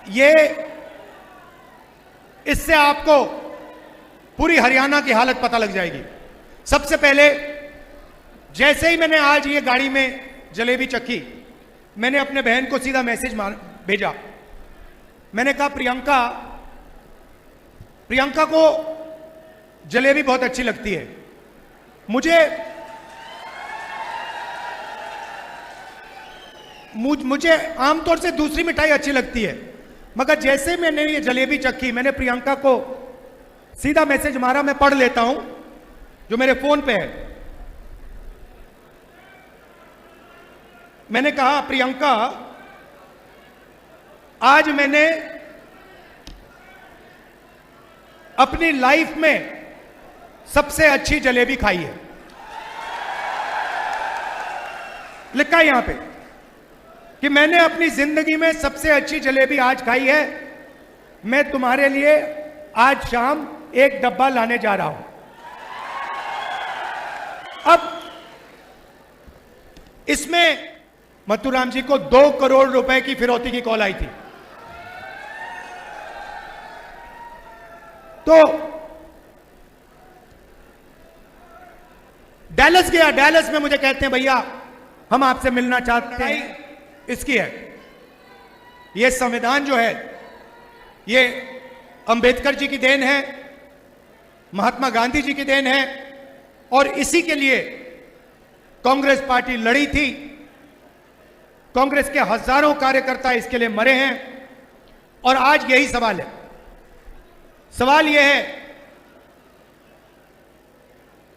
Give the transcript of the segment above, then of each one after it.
ये इससे आपको पूरी हरियाणा की हालत पता लग जाएगी। सबसे पहले जैसे ही मैंने आज ये गाड़ी में जलेबी चखी, मैंने अपने बहन को सीधा मैसेज भेजा। मैंने कहा प्रियंका को जलेबी बहुत अच्छी लगती है। मुझे आमतौर से दूसरी मिठाई अच्छी लगती है, मगर जैसे मैंने ये जलेबी चखी, मैंने प्रियंका को सीधा मैसेज मारा। मैं पढ़ लेता हूं जो मेरे फोन पे है। मैंने कहा, प्रियंका, आज मैंने अपनी लाइफ में सबसे अच्छी जलेबी खाई है। लिखा है यहां पे कि मैंने अपनी जिंदगी में सबसे अच्छी जलेबी आज खाई है। मैं तुम्हारे लिए आज शाम एक डब्बा लाने जा रहा हूं। अब इसमें मथुराम जी को 2 करोड़ रुपए की फिरौती की कॉल आई थी। तो डैलस गया। डैलस में मुझे कहते हैं, भैया हम आपसे मिलना चाहते हैं। इसकी है ये संविधान जो है, ये अंबेडकर जी की देन है, महात्मा गांधी जी की देन है, और इसी के लिए कांग्रेस पार्टी लड़ी थी। कांग्रेस के हजारों कार्यकर्ता इसके लिए मरे हैं। और आज यही सवाल है। सवाल यह है,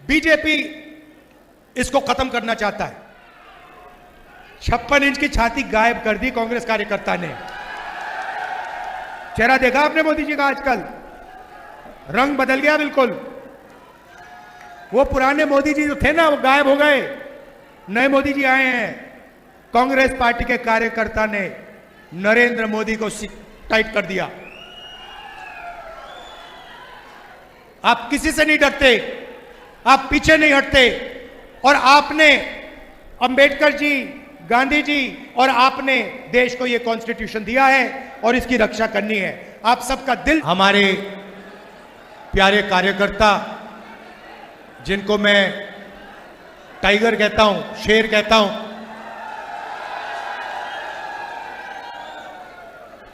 बीजेपी इसको खत्म करना चाहता है। 56 इंच की छाती गायब कर दी कांग्रेस कार्यकर्ता ने। चेहरा देखा आपने मोदी जी का? आजकल रंग बदल गया बिल्कुल। वो पुराने मोदी जी जो थे ना, वो गायब हो गए। नए मोदी जी आए हैं। कांग्रेस पार्टी के कार्यकर्ता ने नरेंद्र मोदी को टाइट कर दिया। आप किसी से नहीं डरते, आप पीछे नहीं हटते। और आपने, अंबेडकर जी, गांधी जी और आपने देश को यह कॉन्स्टिट्यूशन दिया है और इसकी रक्षा करनी है। आप सबका दिल। हमारे प्यारे कार्यकर्ता, जिनको मैं टाइगर कहता हूं, शेर कहता हूं,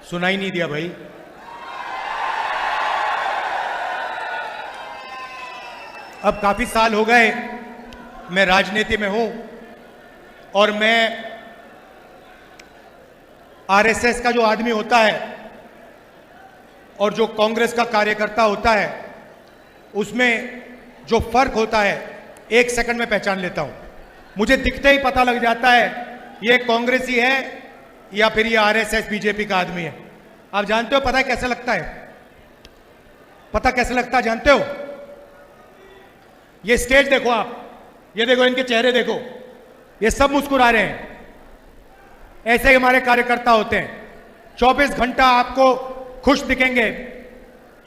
सुनाई नहीं दिया भाई। अब काफी साल हो गए मैं राजनीति में हूं, और मैं आरएसएस का जो आदमी होता है और जो कांग्रेस का कार्यकर्ता होता है, उसमें जो फर्क होता है 1 सेकंड में पहचान लेता हूं। मुझे दिखते ही पता लग जाता है ये कांग्रेसी है या फिर ये आरएसएस बीजेपी का आदमी है। आप जानते हो पता है कैसे लगता है? पता कैसे लगता है जानते हो? ये स्टेज देखो आप, ये देखो इनके चेहरे देखो, ये सब मुस्कुरा रहे हैं। ऐसे ही हमारे कार्यकर्ता होते हैं। 24 घंटा आपको खुश दिखेंगे,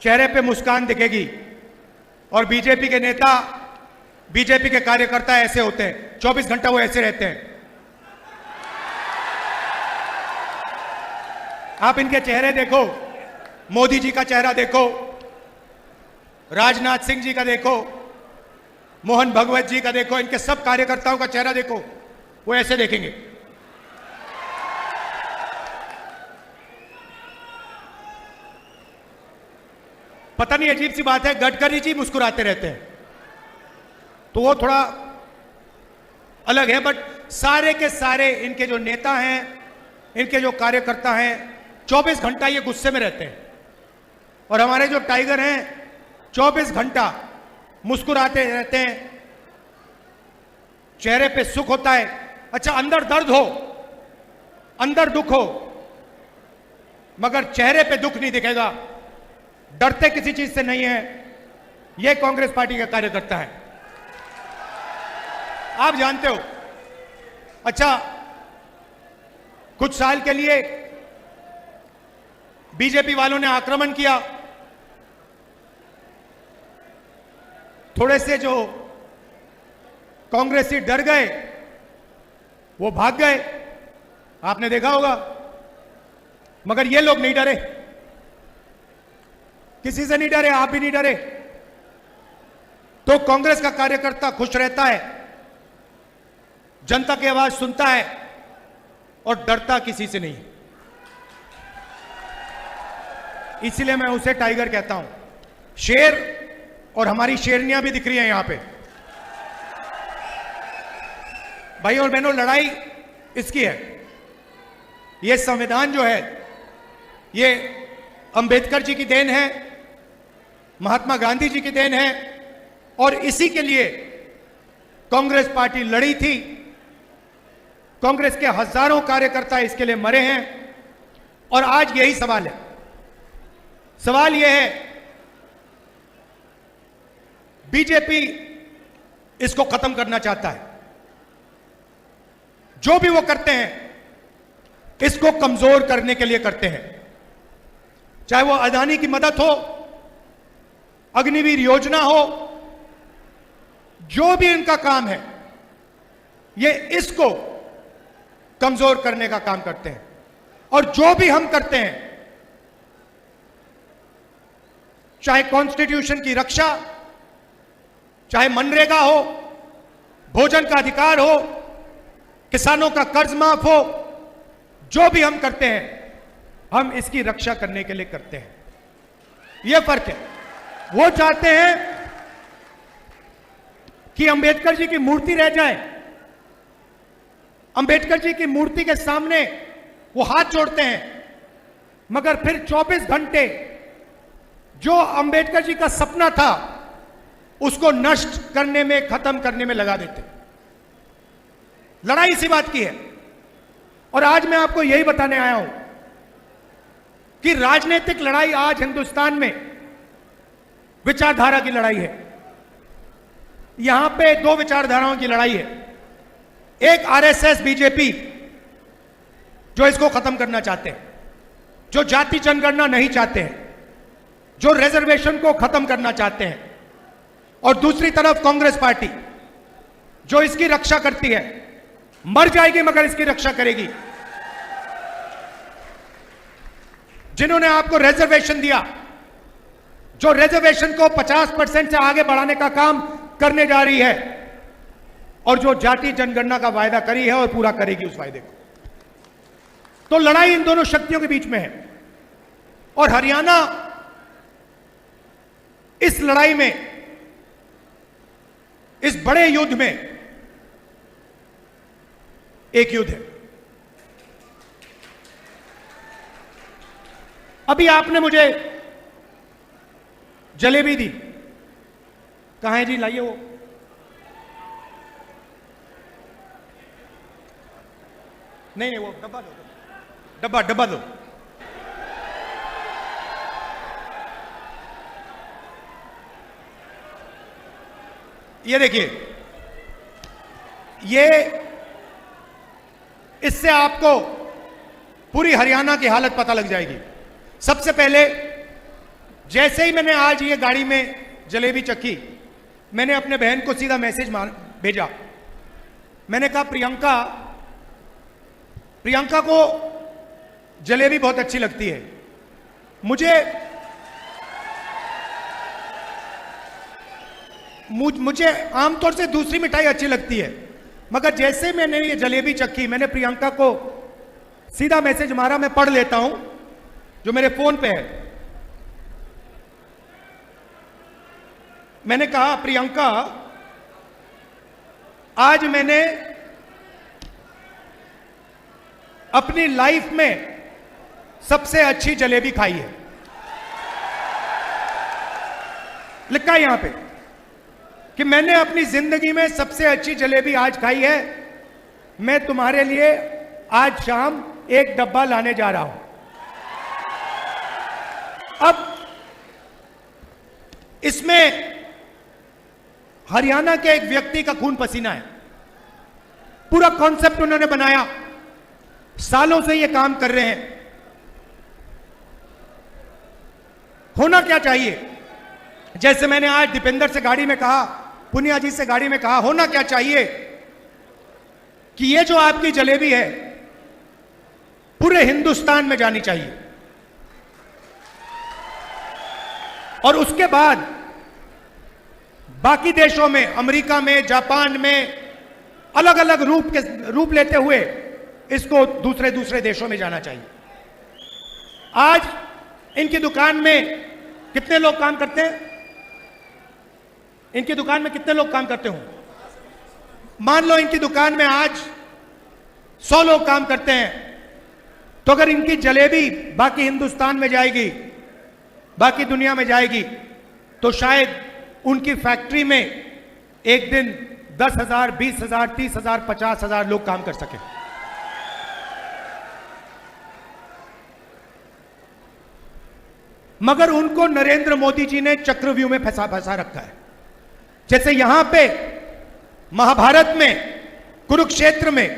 चेहरे पे मुस्कान दिखेगी। और बीजेपी के नेता, बीजेपी के कार्यकर्ता ऐसे होते हैं, 24 घंटा वो ऐसे रहते हैं। आप इनके चेहरे देखो, मोदी जी का चेहरा देखो, राजनाथ सिंह जी का देखो, मोहन भगवत जी का देखो, इनके सब कार्यकर्ताओं का चेहरा देखो, वो ऐसे देखेंगे। पता नहीं, अजीब सी बात है, गडकरी जी मुस्कुराते रहते हैं, तो वो थोड़ा अलग है। बट सारे के सारे इनके जो नेता हैं, इनके जो कार्यकर्ता हैं, 24 घंटा ये गुस्से में रहते हैं। और हमारे जो टाइगर हैं 24 घंटा मुस्कुराते रहते हैं, चेहरे पे सुख होता है। अच्छा, अंदर दर्द हो, अंदर दुख हो, मगर चेहरे पे दुख नहीं दिखेगा। डरते किसी चीज से नहीं है। यह कांग्रेस पार्टी का कार्यकर्ता है, आप जानते हो। अच्छा, कुछ साल के लिए बीजेपी वालों ने आक्रमण किया, थोड़े से जो कांग्रेसी डर गए, वो भाग गए, आपने देखा होगा। मगर ये लोग नहीं डरे, किसी से नहीं डरे, आप भी नहीं डरे। तो कांग्रेस का कार्यकर्ता खुश रहता है, जनता की आवाज सुनता है और डरता किसी से नहीं। इसीलिए मैं उसे टाइगर कहता हूं, शेर। और हमारी शेरनियां भी दिख रही हैं यहां पे। भाई और बहनों, लड़ाई इसकी है। ये संविधान जो है ये अंबेडकर जी की देन है, महात्मा गांधी जी की देन है, और इसी के लिए कांग्रेस पार्टी लड़ी थी। कांग्रेस के हजारों कार्यकर्ता इसके लिए मरे हैं। और आज यही सवाल है। सवाल यह है, बीजेपी इसको खत्म करना चाहता है। जो भी वो करते हैं इसको कमजोर करने के लिए करते हैं, चाहे वो अदानी की मदद हो, अग्निवीर योजना हो, जो भी इनका काम है ये इसको कमजोर करने का काम करते हैं। और जो भी हम करते हैं, चाहे कॉन्स्टिट्यूशन की रक्षा, चाहे मनरेगा हो, भोजन का अधिकार हो, किसानों का कर्ज माफ हो, जो भी हम करते हैं हम इसकी रक्षा करने के लिए करते हैं। यह फर्क है। वो चाहते हैं कि अंबेडकर जी की मूर्ति रह जाए, अंबेडकर जी की मूर्ति के सामने वो हाथ जोड़ते हैं, मगर फिर 24 घंटे जो अंबेडकर जी का सपना था उसको नष्ट करने में, खत्म करने में लगा देते। लड़ाई इसी बात की है। और आज मैं आपको यही बताने आया हूं कि राजनीतिक लड़ाई आज हिंदुस्तान में विचारधारा की लड़ाई है। यहां पे दो विचारधाराओं की लड़ाई है। एक आरएसएस बीजेपी जो इसको खत्म करना चाहते हैं, जो जाति जनगणना नहीं चाहते हैं, जो रिजर्वेशन को खत्म करना चाहते हैं, और दूसरी तरफ कांग्रेस पार्टी जो इसकी रक्षा करती है, मर जाएगी मगर इसकी रक्षा करेगी। जिन्होंने आपको रिजर्वेशन दिया, जो रिजर्वेशन को 50% से आगे बढ़ाने का काम करने जा रही है, और जो जाति जनगणना का वायदा करी है और पूरा करेगी उस वायदे को। तो लड़ाई इन दोनों शक्तियों के बीच में है। और हरियाणा इस लड़ाई में, इस बड़े युद्ध में एक युद्ध है। अभी आपने मुझे जलेबी दी, कहां है जी, लाइए वो। नहीं वो डब्बा दो, डब्बा दो। ये देखिए, ये इससे आपको पूरी हरियाणा की हालत पता लग जाएगी। सबसे पहले जैसे ही मैंने आज ये गाड़ी में जलेबी चखी, मैंने अपने बहन को सीधा मैसेज भेजा। मैंने कहा प्रियंका को जलेबी बहुत अच्छी लगती है। मुझे आमतौर से दूसरी मिठाई अच्छी लगती है, मगर जैसे मैंने ये जलेबी चखी, मैंने प्रियंका को सीधा मैसेज मारा। मैं पढ़ लेता हूं जो मेरे फोन पे है। मैंने कहा, प्रियंका, आज मैंने अपनी लाइफ में सबसे अच्छी जलेबी खाई है। लिखा है यहां पे कि मैंने अपनी जिंदगी में सबसे अच्छी जलेबी आज खाई है। मैं तुम्हारे लिए आज शाम एक डब्बा लाने जा रहा हूं। अब इसमें हरियाणा के एक व्यक्ति का खून पसीना है। पूरा कॉन्सेप्ट उन्होंने बनाया, सालों से ये काम कर रहे हैं। होना क्या चाहिए, जैसे मैंने आज दीपेंद्र से गाड़ी में कहा, पुनिया जी से गाड़ी में कहा, होना क्या चाहिए कि ये जो आपकी जलेबी है पूरे हिंदुस्तान में जानी चाहिए। और उसके बाद बाकी देशों में, अमेरिका में, जापान में अलग अलग रूप लेते हुए इसको दूसरे दूसरे देशों में जाना चाहिए। आज इनकी दुकान में कितने लोग काम करते हैं? इनकी दुकान में कितने लोग काम करते हों? मान लो इनकी दुकान में आज 100 लोग काम करते हैं, तो अगर इनकी जलेबी बाकी हिंदुस्तान में जाएगी, बाकी दुनिया में जाएगी, तो शायद उनकी फैक्ट्री में एक दिन 10,000, 20,000, 30,000, 50,000 लोग काम कर सके। मगर उनको नरेंद्र मोदी जी ने चक्रव्यूह में फंसा रखा है। जैसे यहां पे महाभारत में, कुरुक्षेत्र में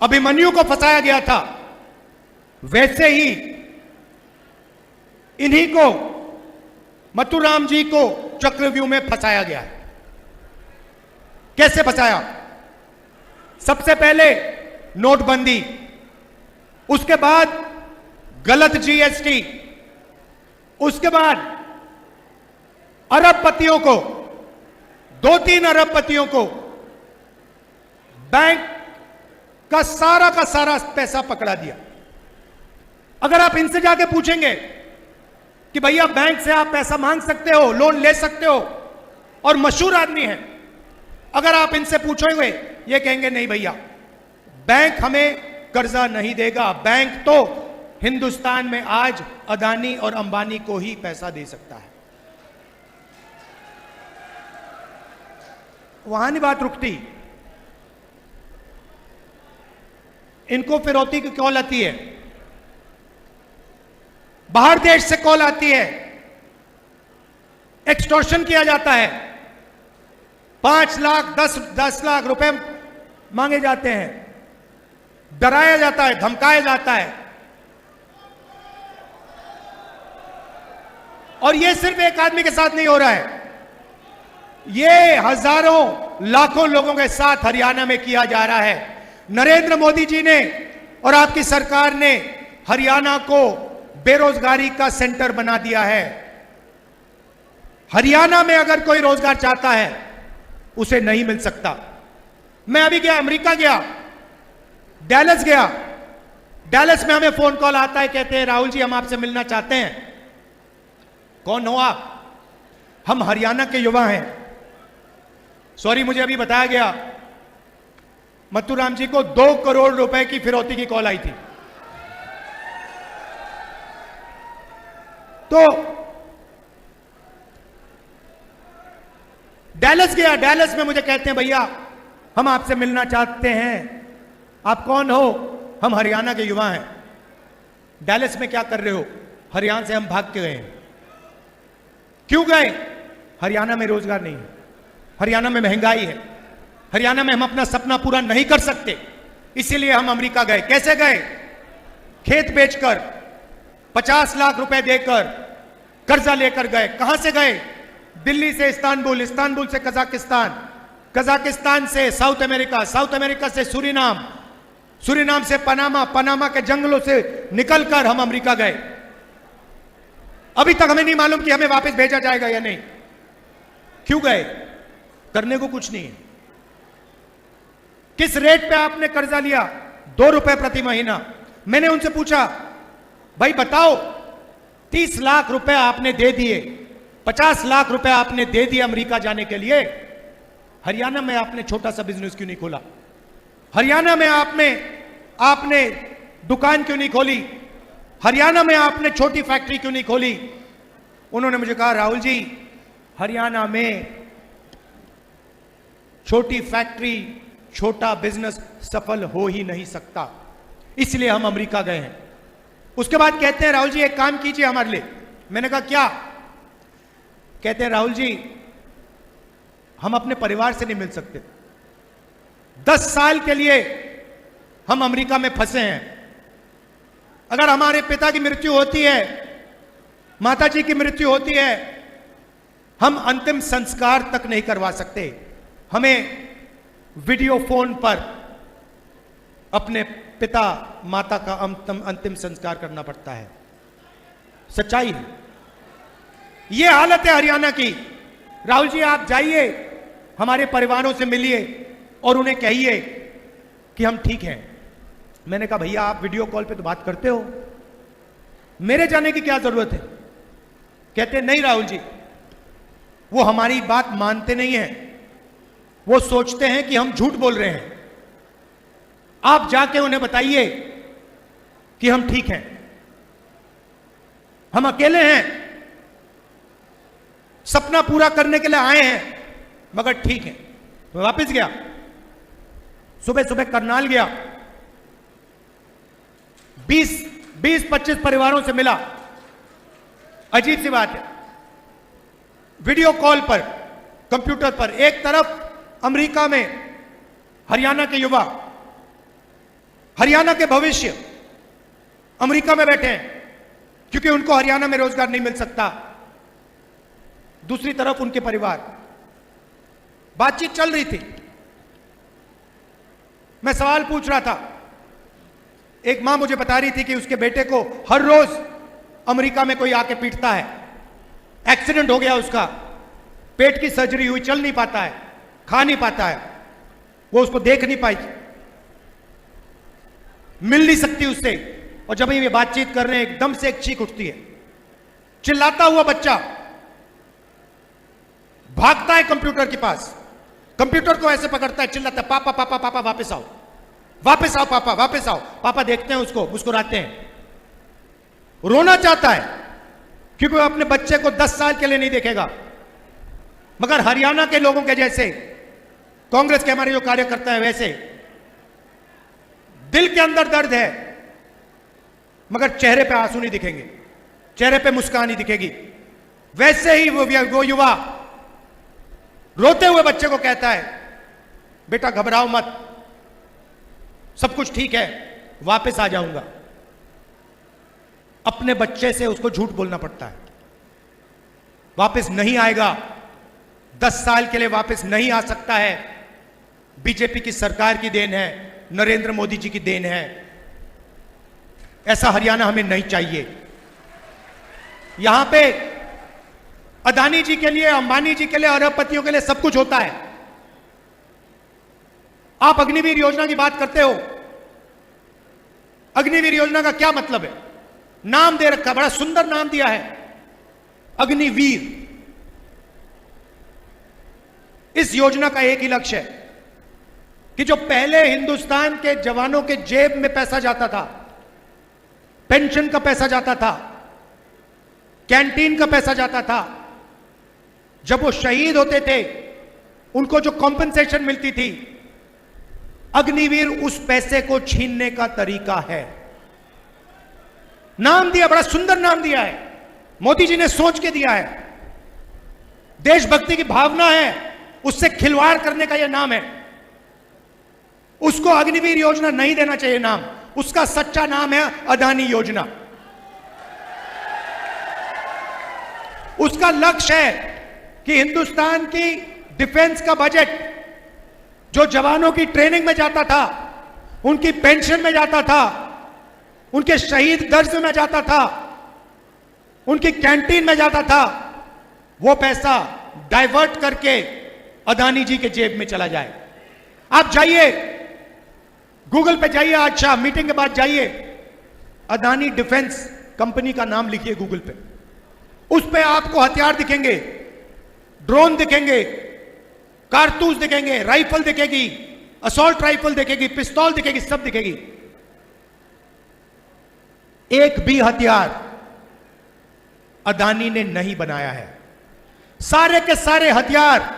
अभिमन्यु को फंसाया गया था, वैसे ही इन्हीं को, मथुराम जी को चक्रव्यूह में फंसाया गया है। कैसे फंसाया? सबसे पहले नोटबंदी, उसके बाद गलत जीएसटी, उसके बाद अरबपतियों को, 2-3 अरबपतियों को बैंक का सारा पैसा पकड़ा दिया। अगर आप इनसे जाके पूछेंगे कि भैया बैंक से आप पैसा मांग सकते हो, लोन ले सकते हो, और मशहूर आदमी है, अगर आप इनसे पूछोगे ये कहेंगे नहीं भैया, बैंक हमें कर्जा नहीं देगा, बैंक तो हिंदुस्तान में आज अदानी और अंबानी को ही पैसा दे सकता है। वहां नहीं बात रुकती। इनको फिरौती की कॉल आती है, बाहर देश से कॉल आती है, एक्सटॉर्शन किया जाता है, 5 लाख 10 लाख रुपए मांगे जाते हैं, डराया जाता है, धमकाया जाता है। और यह सिर्फ एक आदमी के साथ नहीं हो रहा है, यह हजारों लाखों लोगों के साथ हरियाणा में किया जा रहा है। नरेंद्र मोदी जी ने और आपकी सरकार ने हरियाणा को बेरोजगारी का सेंटर बना दिया है। हरियाणा में अगर कोई रोजगार चाहता है उसे नहीं मिल सकता। मैं अभी गया, अमेरिका गया, डैलस गया, डैलस में हमें फोन कॉल आता है, कहते हैं राहुल जी हम आपसे मिलना चाहते हैं। कौन हो आप? हम हरियाणा के युवा हैं। सॉरी, मुझे अभी बताया गया मथुराम जी को 2 करोड़ रुपए की फिरौती की कॉल आई थी। तो डैलस गया, डैलस में मुझे कहते हैं भैया हम आपसे मिलना चाहते हैं। आप कौन हो? हम हरियाणा के युवा हैं। डैलस में क्या कर रहे हो? हरियाणा से हम भाग के गए हैं। क्यों गए? हरियाणा में रोजगार नहीं है, हरियाणा में महंगाई है, हरियाणा में हम अपना सपना पूरा नहीं कर सकते, इसीलिए हम अमेरिका गए। कैसे गए? खेत बेचकर, 50 लाख रुपए देकर, कर्जा लेकर गए। कहां से गए? दिल्ली से इस्तांबुल, इस्तांबुल से कजाकिस्तान, कजाकिस्तान से साउथ अमेरिका, साउथ अमेरिका से सूरीनाम, सूरीनाम से पनामा, पनामा के जंगलों से निकलकर हम अमेरिका गए। अभी तक हमें नहीं मालूम कि हमें वापस भेजा जाएगा या नहीं। क्यों गए? करने को कुछ नहीं है। किस रेट पे आपने कर्जा लिया? 2 रुपए प्रति महीना। मैंने उनसे पूछा भाई बताओ, 30 लाख रुपए आपने दे दिए, 50 लाख रुपए आपने दे दिए अमेरिका जाने के लिए, हरियाणा में आपने छोटा सा बिजनेस क्यों नहीं खोला? हरियाणा में आपने दुकान क्यों नहीं खोली? हरियाणा में आपने छोटी फैक्ट्री क्यों नहीं खोली? उन्होंने मुझे कहा राहुल जी, हरियाणा में छोटी फैक्ट्री, छोटा बिजनेस सफल हो ही नहीं सकता, इसलिए हम अमेरिका गए हैं। उसके बाद कहते हैं राहुल जी एक काम कीजिए हमारे लिए। मैंने कहा क्या? कहते हैं राहुल जी हम अपने परिवार से नहीं मिल सकते, 10 साल के लिए हम अमेरिका में फंसे हैं। अगर हमारे पिता की मृत्यु होती है, माता जी की मृत्यु होती है, हम अंतिम संस्कार तक नहीं करवा सकते। हमें वीडियो फोन पर अपने पिता माता का अंतिम संस्कार करना पड़ता है। सच्चाई है। यह हालत है हरियाणा की। राहुल जी, आप जाइए, हमारे परिवारों से मिलिए और उन्हें कहिए कि हम ठीक हैं। मैंने कहा भैया आप वीडियो कॉल पे तो बात करते हो, मेरे जाने की क्या जरूरत है? कहते नहीं राहुल जी, वो हमारी बात मानते नहीं हैं, वो सोचते हैं कि हम झूठ बोल रहे हैं। आप जाके उन्हें बताइए कि हम ठीक हैं, हम अकेले हैं, सपना पूरा करने के लिए आए हैं, मगर ठीक है। तो वापस गया, सुबह सुबह करनाल गया, 20-25 परिवारों से मिला। अजीब सी बात है, वीडियो कॉल पर, कंप्यूटर पर, एक तरफ अमेरिका में हरियाणा के युवा, हरियाणा के भविष्य अमेरिका में बैठे हैं क्योंकि उनको हरियाणा में रोजगार नहीं मिल सकता, दूसरी तरफ उनके परिवार। बातचीत चल रही थी, मैं सवाल पूछ रहा था। एक मां मुझे बता रही थी कि उसके बेटे को हर रोज अमेरिका में कोई आके पीटता है, एक्सीडेंट हो गया उसका, पेट की सर्जरी हुई, चल नहीं पाता है, खा नहीं पाता है, वो उसको देख नहीं पाई, मिल नहीं सकती उससे। और जब ये बातचीत कर रहे हैं एकदम से एक चीख उठती है, चिल्लाता हुआ बच्चा भागता है कंप्यूटर के पास, कंप्यूटर को ऐसे पकड़ता है, चिल्लाता है पापा पापा पापा वापस आओ, वापस आओ पापा, वापस आओ। पापा देखते हैं उसको, मुस्कुराते हैं, रोना चाहता है क्योंकि वो अपने बच्चे को 10 साल के लिए नहीं देखेगा। मगर हरियाणा के लोगों के जैसे, कांग्रेस के हमारे जो कार्यकर्ता है वैसे, दिल के अंदर दर्द है मगर चेहरे पे आंसू नहीं दिखेंगे, चेहरे पे मुस्कान नहीं दिखेगी। वैसे ही वो युवा रोते हुए बच्चे को कहता है बेटा घबराओ मत, सब कुछ ठीक है, वापस आ जाऊंगा। अपने बच्चे से उसको झूठ बोलना पड़ता है, वापस नहीं आएगा, 10 साल के लिए वापस नहीं आ सकता है। बीजेपी की सरकार की देन है, नरेंद्र मोदी जी की देन है। ऐसा हरियाणा हमें नहीं चाहिए। यहां पे अदानी जी के लिए, अंबानी जी के लिए, अरबपतियों के लिए सब कुछ होता है। आप अग्निवीर योजना की बात करते हो, अग्निवीर योजना का क्या मतलब है? नाम दे रखा, बड़ा सुंदर नाम दिया है, अग्निवीर। इस योजना का एक ही लक्ष्य है कि जो पहले हिंदुस्तान के जवानों के जेब में पैसा जाता था, पेंशन का पैसा जाता था, कैंटीन का पैसा जाता था, जब वो शहीद होते थे उनको जो कॉम्पेंसेशन मिलती थी, अग्निवीर उस पैसे को छीनने का तरीका है। नाम दिया, बड़ा सुंदर नाम दिया है, मोदी जी ने सोच के दिया है, देशभक्ति की भावना है, उससे खिलवाड़ करने का यह नाम है। उसको अग्निवीर योजना नहीं देना चाहिए नाम, उसका सच्चा नाम है अदानी योजना। उसका लक्ष्य है कि हिंदुस्तान की डिफेंस का बजट जो जवानों की ट्रेनिंग में जाता था, उनकी पेंशन में जाता था, उनके शहीद दर्ज में जाता था, उनकी कैंटीन में जाता था, वो पैसा डाइवर्ट करके अदानी जी के जेब में चला जाए। आप जाइए, गूगल पे जाइए, आज शाम मीटिंग के बाद जाइए, अदानी डिफेंस कंपनी का नाम लिखिए गूगल पे, उस पे आपको हथियार दिखेंगे, ड्रोन दिखेंगे, कारतूस दिखेंगे, राइफल दिखेगी, असॉल्ट राइफल दिखेगी, पिस्तौल दिखेगी, सब दिखेगी। एक भी हथियार अदानी ने नहीं बनाया है। सारे के सारे हथियार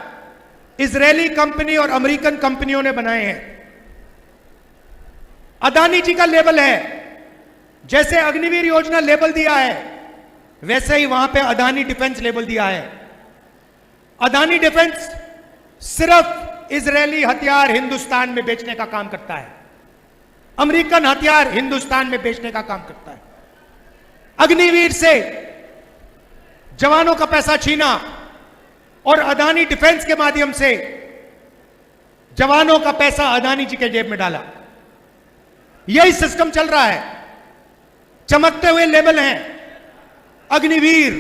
इजरायली कंपनी और अमेरिकन कंपनियों ने बनाए हैं। अदानी जी का लेबल है, जैसे अग्निवीर योजना लेबल दिया है वैसे ही वहां पे अदानी डिफेंस लेबल दिया है। अदानी डिफेंस सिर्फ इजरायली हथियार हिंदुस्तान में बेचने का काम करता है, अमेरिकन हथियार हिंदुस्तान में बेचने का काम करता है। अग्निवीर से जवानों का पैसा छीना और अदानी डिफेंस के माध्यम से जवानों का पैसा अदानी जी के जेब में डाला। यही सिस्टम चल रहा है। चमकते हुए लेबल हैं, अग्निवीर,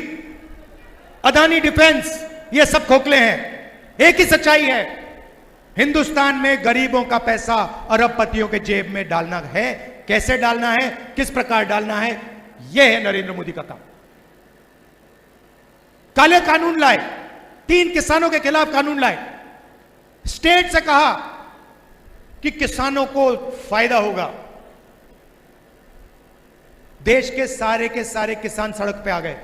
अदानी डिफेंस, ये सब खोखले हैं। एक ही सच्चाई है, हिंदुस्तान में गरीबों का पैसा अरबपतियों के जेब में डालना है। कैसे डालना है, किस प्रकार डालना है, यह है नरेंद्र मोदी का काम। काले कानून लाए, 3 किसानों के खिलाफ कानून लाए, स्टेट से कहा कि किसानों को फायदा होगा। देश के सारे किसान सड़क पे आ गए।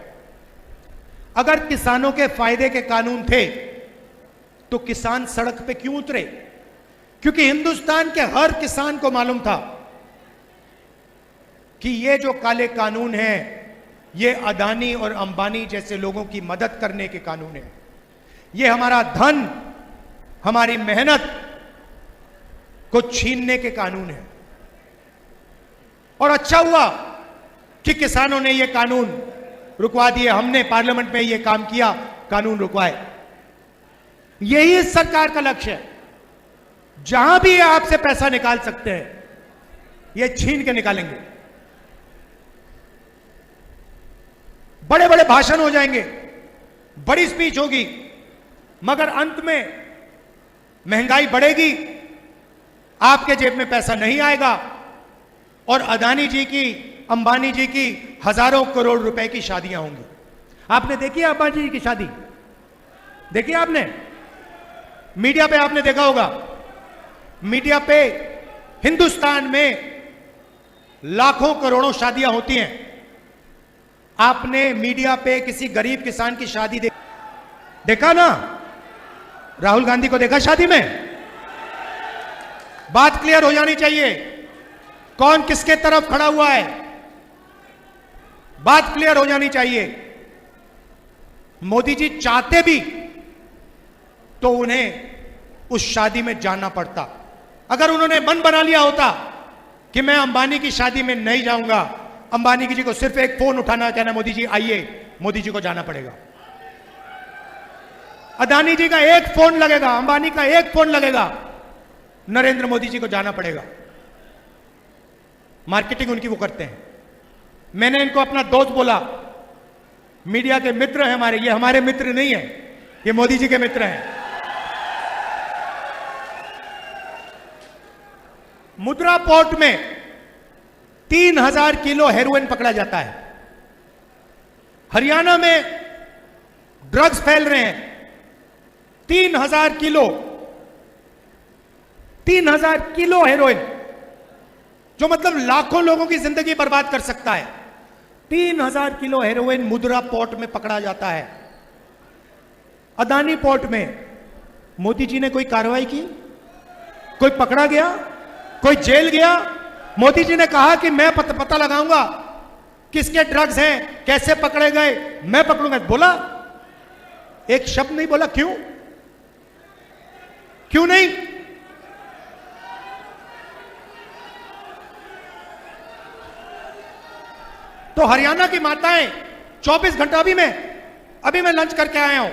अगर किसानों के फायदे के कानून थे तो किसान सड़क पे क्यों उतरे? क्योंकि हिंदुस्तान के हर किसान को मालूम था कि ये जो काले कानून हैं, ये अदानी और अंबानी जैसे लोगों की मदद करने के कानून हैं। ये हमारा धन, हमारी मेहनत को छीनने के कानून है। और अच्छा हुआ कि किसानों ने ये कानून रुकवा दिए। हमने पार्लियामेंट में ये काम किया, कानून रुकवाए। यही इस सरकार का लक्ष्य है। जहां भी ये आपसे पैसा निकाल सकते हैं, ये छीन के निकालेंगे। बड़े बड़े भाषण हो जाएंगे, बड़ी स्पीच होगी, मगर अंत में महंगाई बढ़ेगी, आपके जेब में पैसा नहीं आएगा और अदानी जी की, अंबानी जी की हजारों करोड़ रुपए की शादियां होंगी। आपने देखी है अंबानी जी की शादी? देखी आपने? मीडिया पे आपने देखा होगा। मीडिया पे हिंदुस्तान में लाखों करोड़ों शादियां होती हैं। आपने मीडिया पे किसी गरीब किसान की शादी देखा ना? राहुल गांधी को देखा शादी में? बात क्लियर हो जानी चाहिए, कौन किसके तरफ खड़ा हुआ है, बात क्लियर हो जानी चाहिए। मोदी जी चाहते भी तो उन्हें उस शादी में जाना पड़ता। अगर उन्होंने मन बना लिया होता कि मैं अंबानी की शादी में नहीं जाऊंगा, अंबानी जी को सिर्फ एक फोन उठाना, कहना मोदी जी आइए, मोदी जी को जाना पड़ेगा। अदानी जी का एक फोन लगेगा, अंबानी का एक फोन लगेगा, नरेंद्र मोदी जी को जाना पड़ेगा। मार्केटिंग उनकी वो करते हैं। मैंने इनको अपना दोस्त बोला, मीडिया के मित्र हैं हमारे, ये हमारे मित्र नहीं है, ये मोदी जी के मित्र हैं। मुद्रा पोर्ट में 3000 किलो हेरोइन पकड़ा जाता है। हरियाणा में ड्रग्स फैल रहे हैं, 3000 किलो, 3000 किलो हेरोइन, जो मतलब लाखों लोगों की जिंदगी बर्बाद कर सकता है। 3000 किलो हेरोइन मुद्रा पोर्ट में पकड़ा जाता है। अदानी पोर्ट में मोदी जी ने कोई कार्रवाई की? कोई पकड़ा गया? कोई जेल गया? मोदी जी ने कहा कि मैं पता लगाऊंगा किसके ड्रग्स हैं, कैसे पकड़े गए, मैं पकड़ूंगा। बोला? एक शब्द नहीं बोला। क्यों? क्यों नहीं? तो हरियाणा की माताएं 24 घंटा, अभी मैं लंच करके आया हूं,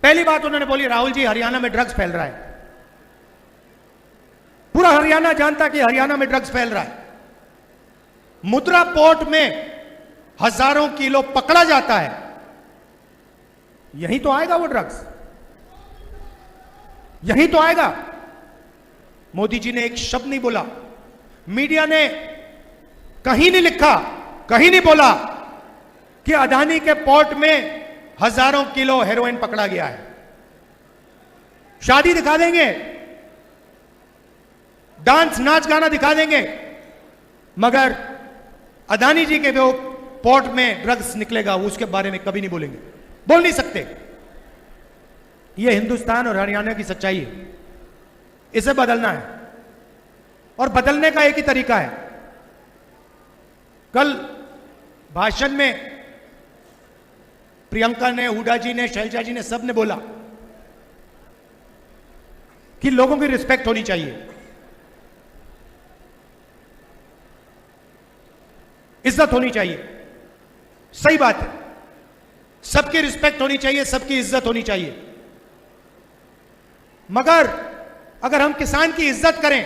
पहली बात उन्होंने बोली, राहुल जी हरियाणा में ड्रग्स फैल रहा है। पूरा हरियाणा जानता कि हरियाणा में ड्रग्स फैल रहा है। मुद्रा पोर्ट में हजारों किलो पकड़ा जाता है। यहीं तो आएगा वो ड्रग्स, यहीं तो आएगा। मोदी जी ने एक शब्द नहीं बोला। मीडिया ने कहीं नहीं लिखा, कहीं नहीं बोला कि अदानी के पोर्ट में हजारों किलो हेरोइन पकड़ा गया है। शादी दिखा देंगे, डांस नाच गाना दिखा देंगे, मगर अदानी जी के वो पोर्ट में ड्रग्स निकलेगा, उसके बारे में कभी नहीं बोलेंगे, बोल नहीं सकते। यह हिंदुस्तान और हरियाणा की सच्चाई है। इसे बदलना है, और बदलने का एक ही तरीका है। कल भाषण में प्रियंका ने, हुड्डा जी ने, शैलजा जी ने, सब ने बोला कि लोगों की रिस्पेक्ट होनी चाहिए, इज्जत होनी चाहिए। सही बात है, सबकी रिस्पेक्ट होनी चाहिए, सबकी इज्जत होनी चाहिए। मगर अगर हम किसान की इज्जत करें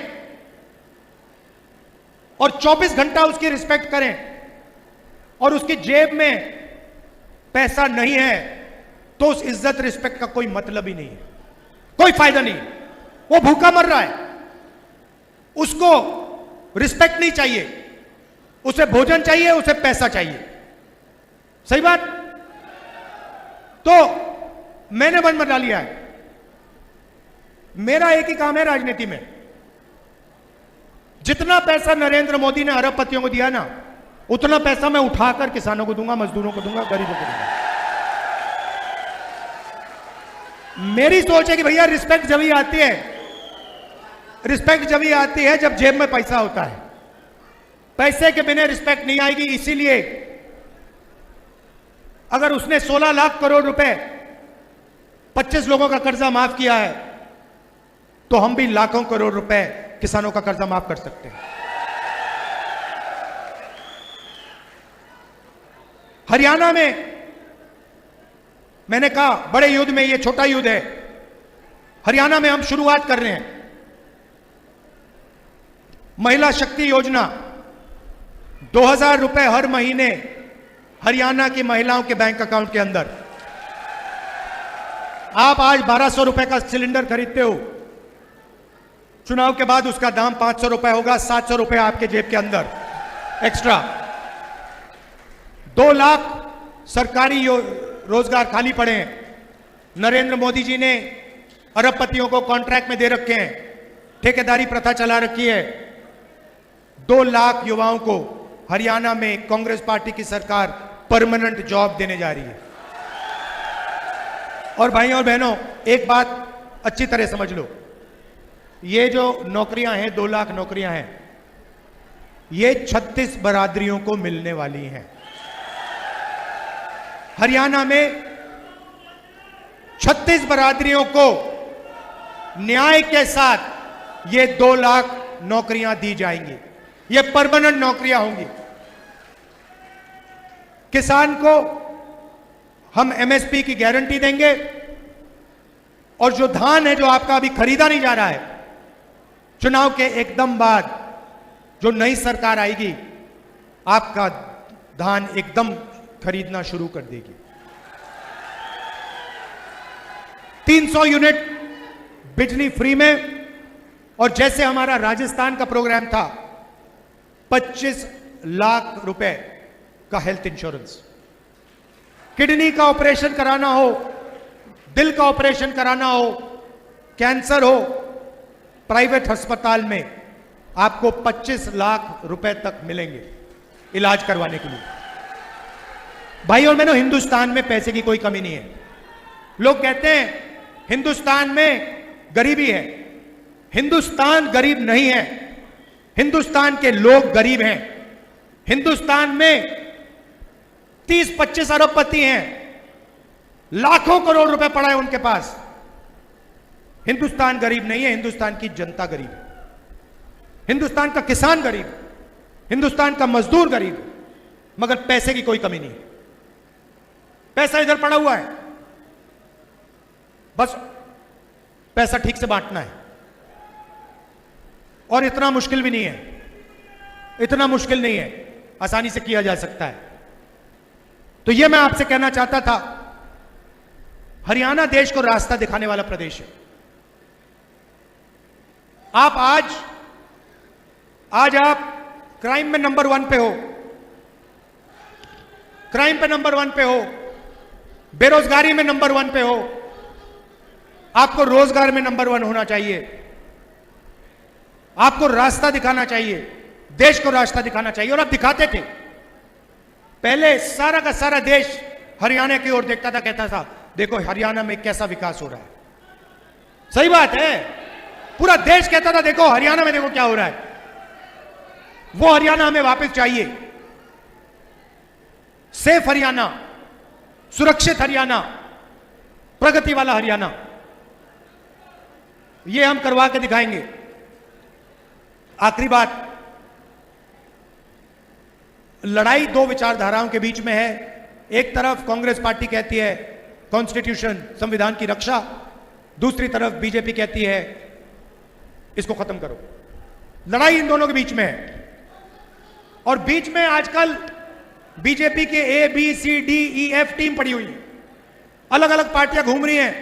और 24 घंटा उसकी रिस्पेक्ट करें और उसकी जेब में पैसा नहीं है, तो उस इज्जत रिस्पेक्ट का कोई मतलब ही नहीं है, कोई फायदा नहीं। वो भूखा मर रहा है, उसको रिस्पेक्ट नहीं चाहिए, उसे भोजन चाहिए, उसे पैसा चाहिए। सही बात। तो मैंने मन बना लिया है, मेरा एक ही काम है राजनीति में, जितना पैसा नरेंद्र मोदी ने अरबपतियों को दिया ना, उतना पैसा मैं उठाकर किसानों को दूंगा, मजदूरों को दूंगा, गरीबों को दूंगा। मेरी सोच है कि भैया रिस्पेक्ट जब ही आती है, रिस्पेक्ट जब ही आती है जब जेब में पैसा होता है। पैसे के बिना रिस्पेक्ट नहीं आएगी। इसीलिए अगर उसने 16 लाख करोड़ रुपए 25 लोगों का कर्जा माफ किया है, तो हम भी लाखों करोड़ रुपए किसानों का कर्जा माफ कर सकते हैं। हरियाणा में मैंने कहा बड़े युद्ध में ये छोटा युद्ध है। हरियाणा में हम शुरुआत कर रहे हैं महिला शक्ति योजना। 2000 रुपए हर महीने हरियाणा की महिलाओं के बैंक अकाउंट के अंदर। आप आज 1200 रुपए का सिलेंडर खरीदते हो, चुनाव के बाद उसका दाम 500 रुपए होगा, 700 रुपए आपके जेब के अंदर एक्स्ट्रा। 2 लाख सरकारी रोजगार खाली पड़े हैं। नरेंद्र मोदी जी ने अरबपतियों को कॉन्ट्रैक्ट में दे रखे हैं, ठेकेदारी प्रथा चला रखी है। 2 लाख युवाओं को हरियाणा में कांग्रेस पार्टी की सरकार परमानेंट जॉब देने जा रही है। और भाइयों और बहनों, एक बात अच्छी तरह समझ लो, ये जो नौकरियां हैं, 2 लाख नौकरियां हैं, ये 36 बरादरियों को मिलने वाली हैं। हरियाणा में 36 बरादरियों को न्याय के साथ ये 2 लाख नौकरियां दी जाएंगी। ये परमानेंट नौकरियां होंगी। किसान को हम एमएसपी की गारंटी देंगे, और जो धान है जो आपका अभी खरीदा नहीं जा रहा है, चुनाव के एकदम बाद जो नई सरकार आएगी, आपका धान एकदम खरीदना शुरू कर देगी। 300 यूनिट बिजली फ्री में। और जैसे हमारा राजस्थान का प्रोग्राम था, 25 लाख रुपए का हेल्थ इंश्योरेंस। किडनी का ऑपरेशन कराना हो, दिल का ऑपरेशन कराना हो, कैंसर हो, प्राइवेट अस्पताल में आपको 25 लाख रुपए तक मिलेंगे इलाज करवाने के लिए। भाई और बहनों, हिंदुस्तान में पैसे की कोई कमी नहीं है। लोग कहते हैं हिंदुस्तान में गरीबी है। हिंदुस्तान गरीब नहीं है, हिंदुस्तान के लोग गरीब हैं। हिंदुस्तान में 30-25 अरबपति हैं, लाखों करोड़ रुपए पड़ा है उनके पास। हिंदुस्तान गरीब नहीं है, हिंदुस्तान की जनता गरीब है। हिंदुस्तान का किसान गरीब, हिंदुस्तान का मजदूर गरीब, मगर पैसे की कोई कमी नहीं है। पैसा इधर पड़ा हुआ है, बस पैसा ठीक से बांटना है। और इतना मुश्किल भी नहीं है, इतना मुश्किल नहीं है, आसानी से किया जा सकता है। तो यह मैं आपसे कहना चाहता था, हरियाणा देश को रास्ता दिखाने वाला प्रदेश है। आप आज आप क्राइम में नंबर 1 पे हो, क्राइम पे नंबर 1 पे हो, बेरोजगारी में नंबर 1 पे हो। आपको रोजगार में नंबर 1 होना चाहिए। आपको रास्ता दिखाना चाहिए, देश को रास्ता दिखाना चाहिए। और आप दिखाते थे। पहले सारा का सारा देश हरियाणा की ओर देखता था, कहता था देखो हरियाणा में कैसा विकास हो रहा है। सही बात है, पूरा देश कहता था देखो हरियाणा में देखो क्या हो रहा है। वो हरियाणा हमें वापस चाहिए। सेफ हरियाणा, सुरक्षित हरियाणा, प्रगति वाला हरियाणा, ये हम करवा के दिखाएंगे। आखिरी बात, लड़ाई 2 विचारधाराओं के बीच में है। एक तरफ कांग्रेस पार्टी कहती है कॉन्स्टिट्यूशन, संविधान की रक्षा, दूसरी तरफ बीजेपी कहती है इसको खत्म करो। लड़ाई इन दोनों के बीच में है। और बीच में आजकल बीजेपी के ABCDEF टीम पड़ी हुई है, अलग अलग पार्टियां घूम रही हैं,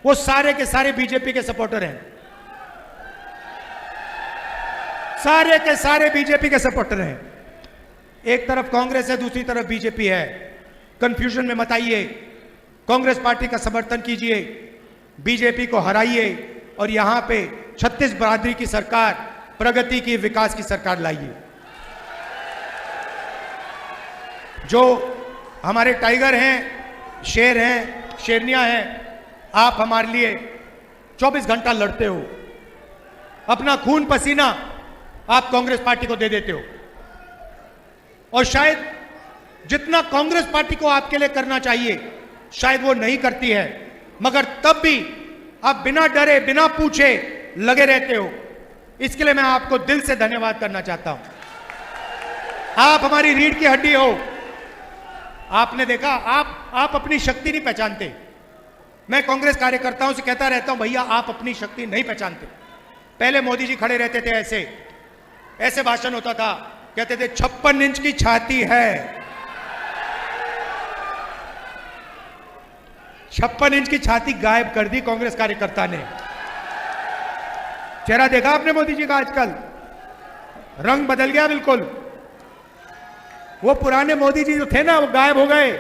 वो सारे के सारे बीजेपी के सपोर्टर हैं, सारे के सारे बीजेपी के सपोर्टर हैं। एक तरफ कांग्रेस है, दूसरी तरफ बीजेपी है। कंफ्यूजन में मत आइए, कांग्रेस पार्टी का समर्थन कीजिए, बीजेपी को हराइए और यहां पे 36 बरादरी की सरकार, प्रगति की, विकास की सरकार लाइए। जो हमारे टाइगर हैं, शेर हैं, शेरनियां हैं, आप हमारे लिए 24 घंटा लड़ते हो, अपना खून पसीना आप कांग्रेस पार्टी को दे देते हो, और शायद जितना कांग्रेस पार्टी को आपके लिए करना चाहिए शायद वो नहीं करती है, मगर तब भी आप बिना डरे, बिना पूछे लगे रहते हो। इसके लिए मैं आपको दिल से धन्यवाद करना चाहता हूं। आप हमारी रीढ़ की हड्डी हो। आपने देखा, आप अपनी शक्ति नहीं पहचानते। मैं कांग्रेस कार्यकर्ताओं से कहता रहता हूं, भैया आप अपनी शक्ति नहीं पहचानते। पहले मोदी जी खड़े रहते थे, ऐसे भाषण होता था, कहते थे 56 इंच की छाती है। 56 इंच की छाती गायब कर दी कांग्रेस कार्यकर्ता ने। चेहरा देखा आपने मोदी जी का? आजकल रंग बदल गया बिल्कुल। वो पुराने मोदी जी जो थे ना, वो गायब हो गए,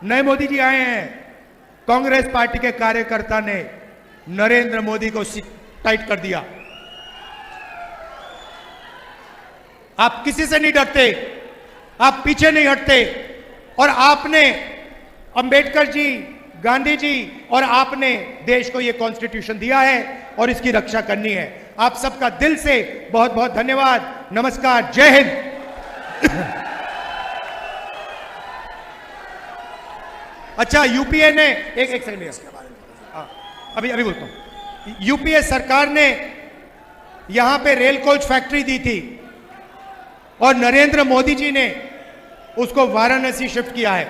नए मोदी जी आए हैं। कांग्रेस पार्टी के कार्यकर्ता ने नरेंद्र मोदी को टाइट कर दिया। आप किसी से नहीं डरते, आप पीछे नहीं हटते, और आपने अंबेडकर जी, गांधी जी और आपने देश को यह कॉन्स्टिट्यूशन दिया है और इसकी रक्षा करनी है। आप सबका दिल से बहुत बहुत धन्यवाद। नमस्कार, जय हिंद। अच्छा, यूपीए ने एक सेकंड, अभी बोलता हूं। यूपीए सरकार ने यहां पे रेल कोच फैक्ट्री दी थी और नरेंद्र मोदी जी ने उसको वाराणसी शिफ्ट किया है।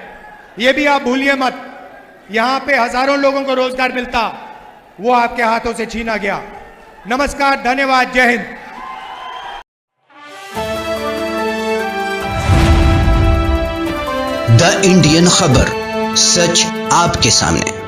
यह भी आप भूलिए मत। यहां पे हजारों लोगों को रोजगार मिलता, वो आपके हाथों से छीना गया। नमस्कार, धन्यवाद, जय हिंद। द इंडियन खबर, सच आपके सामने।